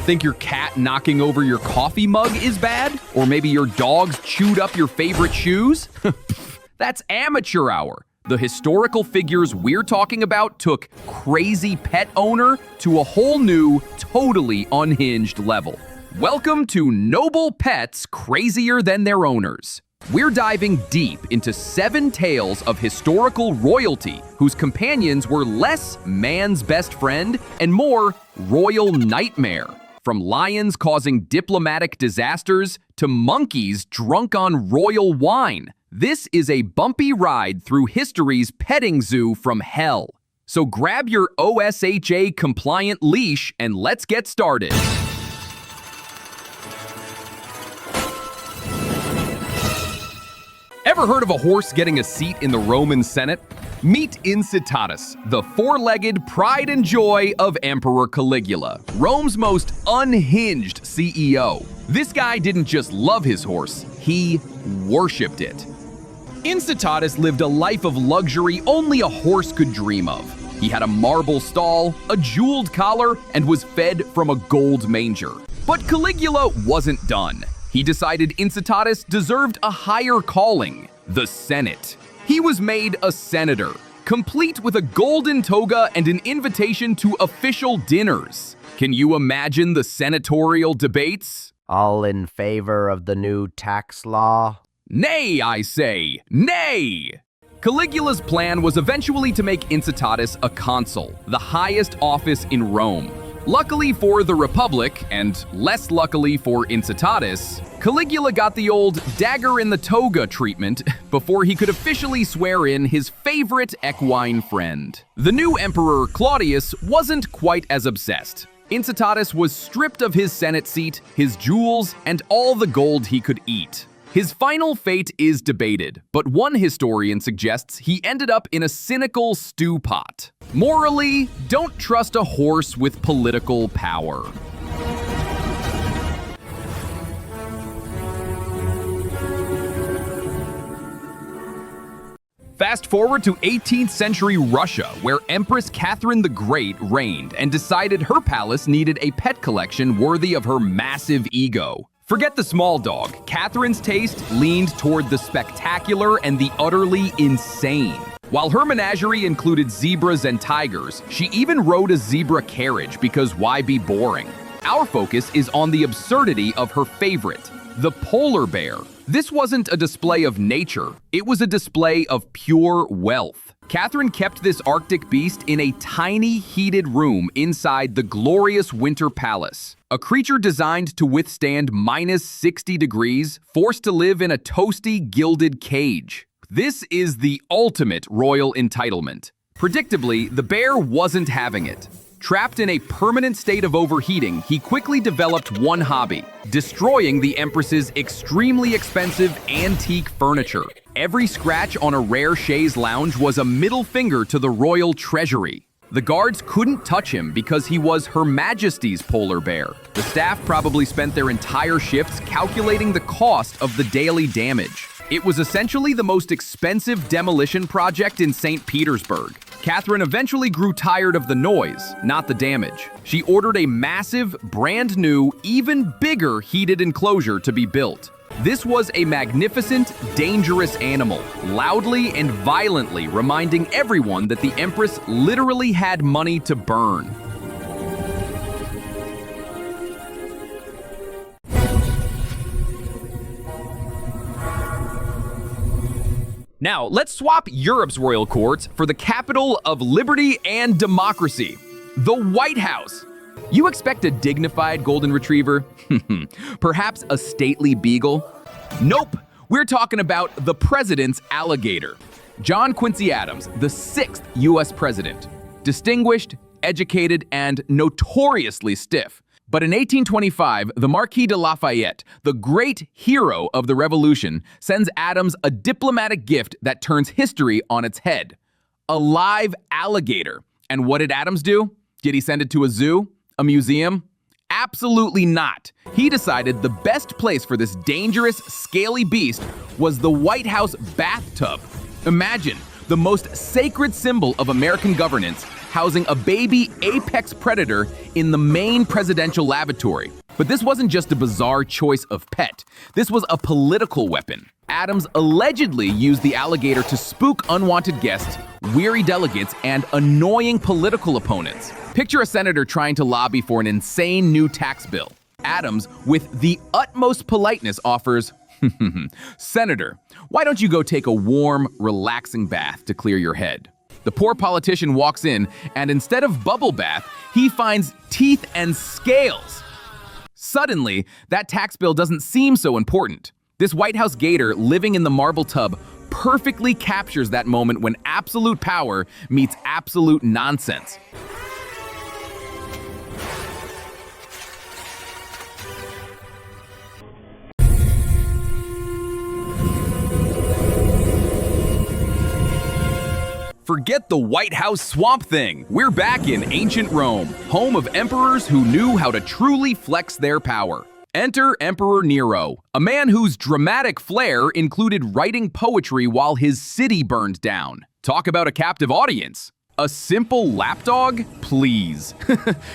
Think your cat knocking over your coffee mug is bad? Or maybe your dogs chewed up your favorite shoes? That's amateur hour. The historical figures we're talking about took crazy pet owner to a whole new, totally unhinged level. Welcome to Noble Pets Crazier Than Their Owners. We're diving deep into 7 tales of historical royalty whose companions were less man's best friend and more royal nightmare. From lions causing diplomatic disasters to monkeys drunk on royal wine. This is a bumpy ride through history's petting zoo from hell. So grab your OSHA compliant leash and let's get started. Ever heard of a horse getting a seat in the Roman Senate? Meet Incitatus, the 4-legged pride and joy of Emperor Caligula, Rome's most unhinged CEO. This guy didn't just love his horse, he worshipped it. Incitatus lived a life of luxury only a horse could dream of. He had a marble stall, a jeweled collar, and was fed from a gold manger. But Caligula wasn't done. He decided Incitatus deserved a higher calling, the Senate. He was made a senator, complete with a golden toga and an invitation to official dinners. Can you imagine the senatorial debates? All in favor of the new tax law? Nay, I say, nay! Caligula's plan was eventually to make Incitatus a consul, the highest office in Rome. Luckily for the Republic, and less luckily for Incitatus, Caligula got the old dagger in the toga treatment before he could officially swear in his favorite equine friend. The new emperor, Claudius, wasn't quite as obsessed. Incitatus was stripped of his Senate seat, his jewels, and all the gold he could eat. His final fate is debated, but one historian suggests he ended up in a cynical stew pot. Morally, don't trust a horse with political power. Fast forward to 18th century Russia, where Empress Catherine the Great reigned and decided her palace needed a pet collection worthy of her massive ego. Forget the small dog. Catherine's taste leaned toward the spectacular and the utterly insane. While her menagerie included zebras and tigers, she even rode a zebra carriage because why be boring? Our focus is on the absurdity of her favorite, the polar bear. This wasn't a display of nature, it was a display of pure wealth. Catherine kept this Arctic beast in a tiny, heated room inside the glorious winter palace. A creature designed to withstand minus 60 degrees, forced to live in a toasty, gilded cage. This is the ultimate royal entitlement. Predictably, the bear wasn't having it. Trapped in a permanent state of overheating, he quickly developed one hobby, destroying the Empress's extremely expensive antique furniture. Every scratch on a rare chaise lounge was a middle finger to the royal treasury. The guards couldn't touch him because he was Her Majesty's polar bear. The staff probably spent their entire shifts calculating the cost of the daily damage. It was essentially the most expensive demolition project in St. Petersburg. Catherine eventually grew tired of the noise, not the damage. She ordered a massive, brand new, even bigger heated enclosure to be built. This was a magnificent, dangerous animal, loudly and violently reminding everyone that the Empress literally had money to burn. Now, let's swap Europe's royal courts for the capital of liberty and democracy, the White House. You expect a dignified golden retriever? Perhaps a stately beagle? Nope, we're talking about the president's alligator. John Quincy Adams, the 6th U.S. president. Distinguished, educated, and notoriously stiff. But in 1825, the Marquis de Lafayette, the great hero of the Revolution, sends Adams a diplomatic gift that turns history on its head. A live alligator. And what did Adams do? Did he send it to a zoo? A museum? Absolutely not. He decided the best place for this dangerous, scaly beast was the White House bathtub. Imagine, the most sacred symbol of American governance housing a baby apex predator in the main presidential lavatory. But this wasn't just a bizarre choice of pet. This was a political weapon. Adams allegedly used the alligator to spook unwanted guests, weary delegates, and annoying political opponents. Picture a senator trying to lobby for an insane new tax bill. Adams, with the utmost politeness, offers, "Senator, why don't you go take a warm, relaxing bath to clear your head?" The poor politician walks in, and instead of bubble bath, he finds teeth and scales. Suddenly, that tax bill doesn't seem so important. This White House gator living in the marble tub perfectly captures that moment when absolute power meets absolute nonsense. Forget the White House swamp thing. We're back in ancient Rome, home of emperors who knew how to truly flex their power. Enter Emperor Nero, a man whose dramatic flair included writing poetry while his city burned down. Talk about a captive audience. A simple lapdog? Please.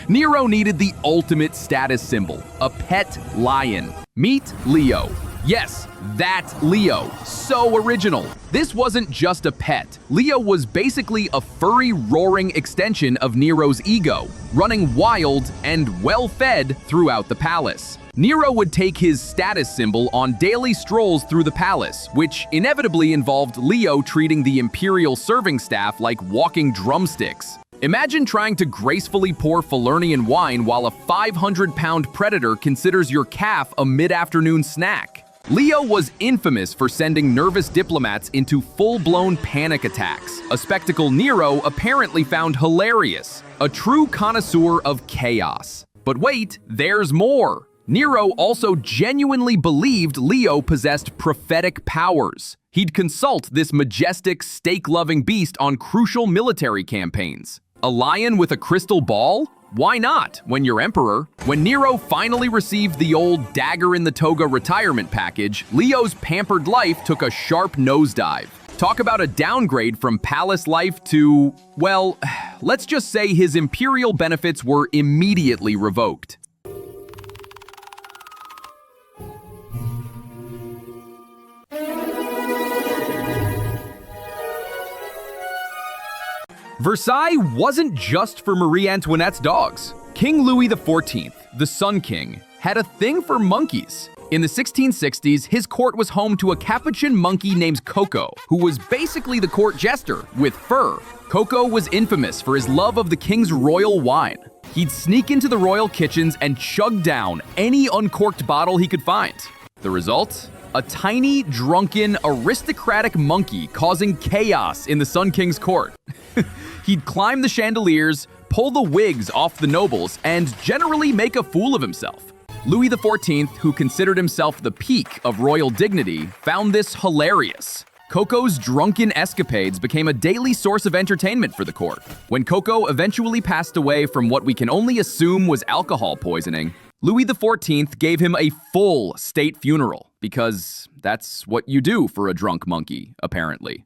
Nero needed the ultimate status symbol, a pet lion. Meet Leo. Yes, that Leo. So original. This wasn't just a pet. Leo was basically a furry, roaring extension of Nero's ego, running wild and well-fed throughout the palace. Nero would take his status symbol on daily strolls through the palace, which inevitably involved Leo treating the imperial serving staff like walking drumsticks. Imagine trying to gracefully pour Falernian wine while a 500-pound predator considers your calf a mid-afternoon snack. Leo was infamous for sending nervous diplomats into full-blown panic attacks, a spectacle Nero apparently found hilarious. A true connoisseur of chaos. But wait, there's more. Nero also genuinely believed Leo possessed prophetic powers. He'd consult this majestic, steak-loving beast on crucial military campaigns. A lion with a crystal ball? Why not, when you're emperor? When Nero finally received the old dagger-in-the-toga retirement package, Leo's pampered life took a sharp nosedive. Talk about a downgrade from palace life to, well, let's just say his imperial benefits were immediately revoked. Versailles wasn't just for Marie Antoinette's dogs. King Louis XIV, the Sun King, had a thing for monkeys. In the 1660s, his court was home to a capuchin monkey named Coco, who was basically the court jester, with fur. Coco was infamous for his love of the king's royal wine. He'd sneak into the royal kitchens and chug down any uncorked bottle he could find. The result? A tiny, drunken, aristocratic monkey causing chaos in the Sun King's court. He'd climb the chandeliers, pull the wigs off the nobles, and generally make a fool of himself. Louis XIV, who considered himself the peak of royal dignity, found this hilarious. Coco's drunken escapades became a daily source of entertainment for the court. When Coco eventually passed away from what we can only assume was alcohol poisoning, Louis XIV gave him a full state funeral, because that's what you do for a drunk monkey, apparently.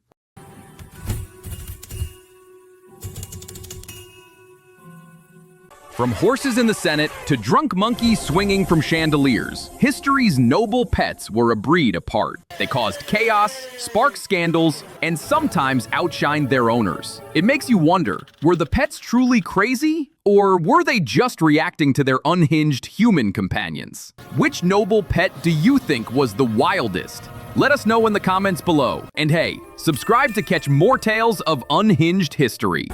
From horses in the Senate to drunk monkeys swinging from chandeliers, history's noble pets were a breed apart. They caused chaos, sparked scandals, and sometimes outshined their owners. It makes you wonder, were the pets truly crazy? Or were they just reacting to their unhinged human companions? Which noble pet do you think was the wildest? Let us know in the comments below. And hey, subscribe to catch more tales of unhinged history.